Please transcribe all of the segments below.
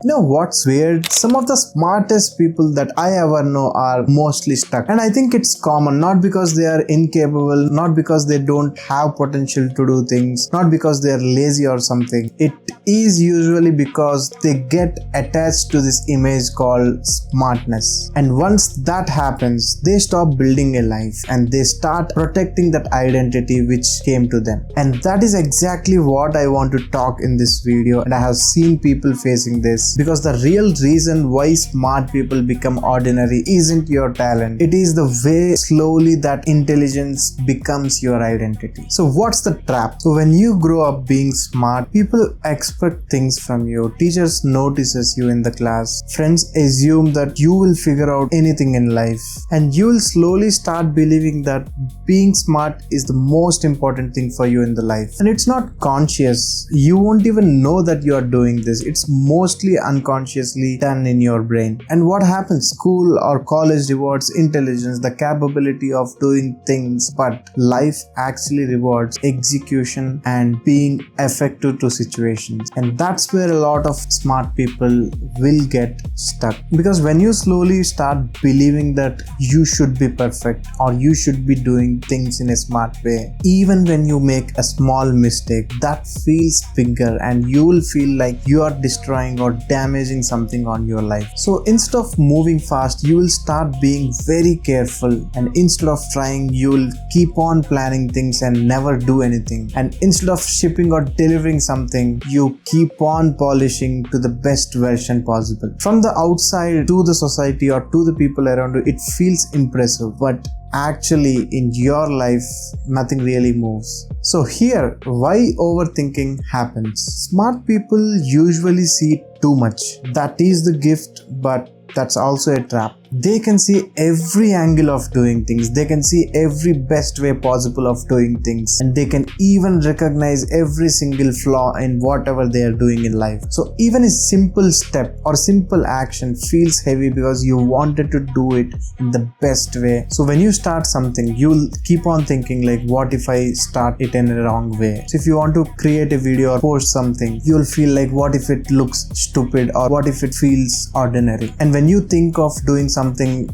You know what's weird? Some of the smartest people that I ever know are mostly stuck. And I think it's common, not because they are incapable, not because they don't have potential to do things, not because they are lazy or something. It is usually because they get attached to this image called smartness. And once that happens, they stop building a life and they start protecting that identity which came to them. And that is exactly what I want to talk in this video. And I have seen people facing this. Because the real reason why smart people become ordinary isn't your talent. It is the way slowly that intelligence becomes your identity. So what's the trap? So when you grow up being smart, people expect things from you. Teachers notices you in the class. Friends assume that you will figure out anything in life. And you will slowly start believing that being smart is the most important thing for you in the life. And it's not conscious. You won't even know that you are doing this. It's mostly unconsciously done in your brain. And what happens? School or college rewards intelligence, the capability of doing things, but life actually rewards execution and being effective to situations. And that's where a lot of smart people will get stuck. Because when you slowly start believing that you should be perfect or you should be doing things in a smart way, even when you make a small mistake, that feels bigger and you will feel like you are destroying or damaging something on your life. So instead of moving fast, you will start being very careful, and instead of trying, you will keep on planning things and never do anything. And instead of shipping or delivering something, you keep on polishing to the best version possible. From the outside to the society or to the people around you, it feels impressive, but actually in your life nothing really moves. So here, why overthinking happens. Smart people usually see too much. That is the gift, but that's also a trap. They can see every angle of doing things. They can see every best way possible of doing things. And they can even recognize every single flaw in whatever they are doing in life. So even a simple step or simple action feels heavy because you wanted to do it in the best way. So when you start something, you'll keep on thinking like, what if I start it in a wrong way? So if you want to create a video or post something, you'll feel like, what if it looks stupid or what if it feels ordinary? And when you think of doing something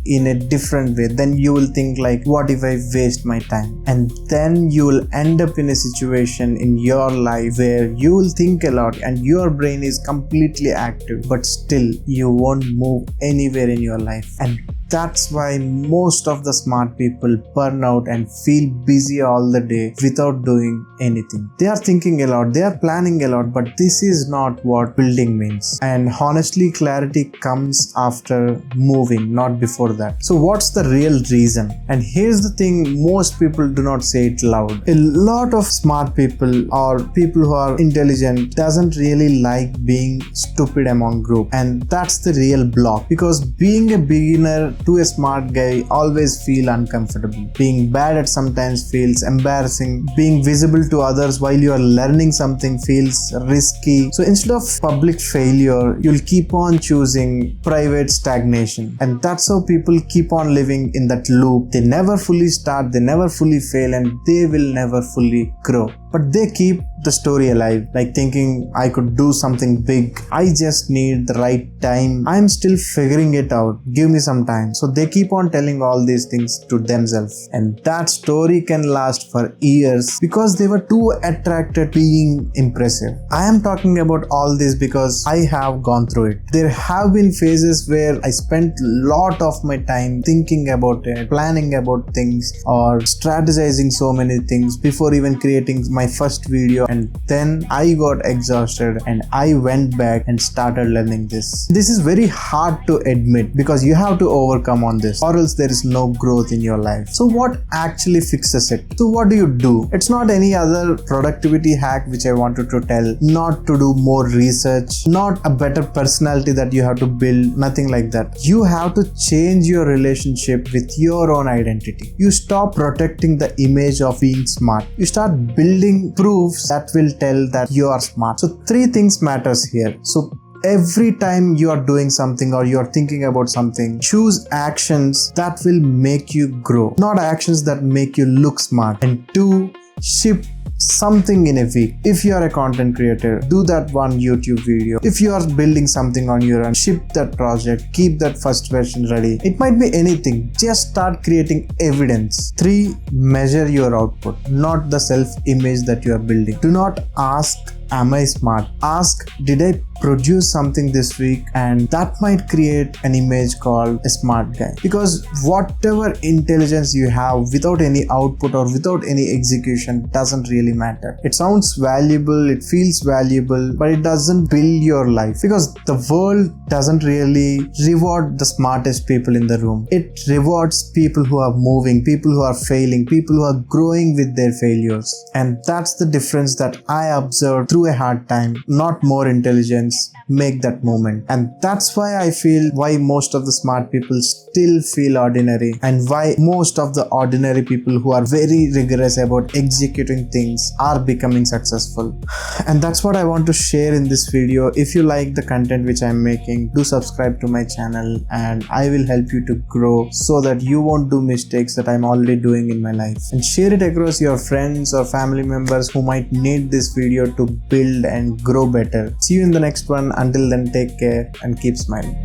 in a different way, then you will think like, what if I waste my time? And then you will end up in a situation in your life where you will think a lot and your brain is completely active, but still you won't move anywhere in your life. And that's why most of the smart people burn out and feel busy all the day without doing anything. They are thinking a lot, they are planning a lot, but this is not what building means. And honestly, clarity comes after moving, not before that. So what's the real reason? And here's the thing, most people do not say it loud. A lot of smart people or people who are intelligent doesn't really like being stupid among group. And that's the real block, because being a beginner to a smart guy always feel uncomfortable. Being bad at sometimes feels embarrassing. Being visible to others while you are learning something feels risky. So instead of public failure, you'll keep on choosing private stagnation. And that's how people keep on living in that loop. They never fully start, they never fully fail, and they will never fully grow. But they keep the story alive, like thinking, I could do something big. I just need the right time. I'm still figuring it out. Give me some time. So they keep on telling all these things to themselves. And that story can last for years because they were too attracted being impressive. I am talking about all this because I have gone through it. There have been phases where I spent a lot of my time thinking about it, planning about things, or strategizing so many things before even creating my first video. And then I got exhausted and I went back and started learning this. This is very hard to admit because you have to overcome on this, or else there is no growth in your life. So what actually fixes it? So what do? It's not any other productivity hack which I wanted to tell, not to do more research, not a better personality that you have to build, nothing like that. You have to change your relationship with your own identity. You stop protecting the image of being smart. You start building proofs that will tell that you are smart. So 3 things matters here. So every time you are doing something or you are thinking about something, choose actions that will make you grow, not actions that make you look smart. And 2, shift something in a week. If you are a content creator, do that one YouTube video. If you are building something on your own, ship that project, keep that first version ready. It might be anything. Just start creating evidence. 3. Measure your output, not the self-image that you are building. Do not ask, am I smart? Ask, did I produce something this week? And that might create an image called a smart guy. Because whatever intelligence you have without any output or without any execution doesn't really matter. It sounds valuable, it feels valuable, but it doesn't build your life, because the world doesn't really reward the smartest people in the room. It rewards people who are moving, people who are failing, people who are growing with their failures. And that's the difference that I observed through a hard time. Not more intelligence, make that moment. And that's why I feel why most of the smart people still feel ordinary, and why most of the ordinary people who are very rigorous about executing things are becoming successful. And that's what I want to share in this video. If you like the content which I'm making, do subscribe to my channel, and I will help you to grow so that you won't do mistakes that I'm already doing in my life. And share it across your friends or family members who might need this video to build and grow better. See you in the next one. Until then, take care and keep smiling.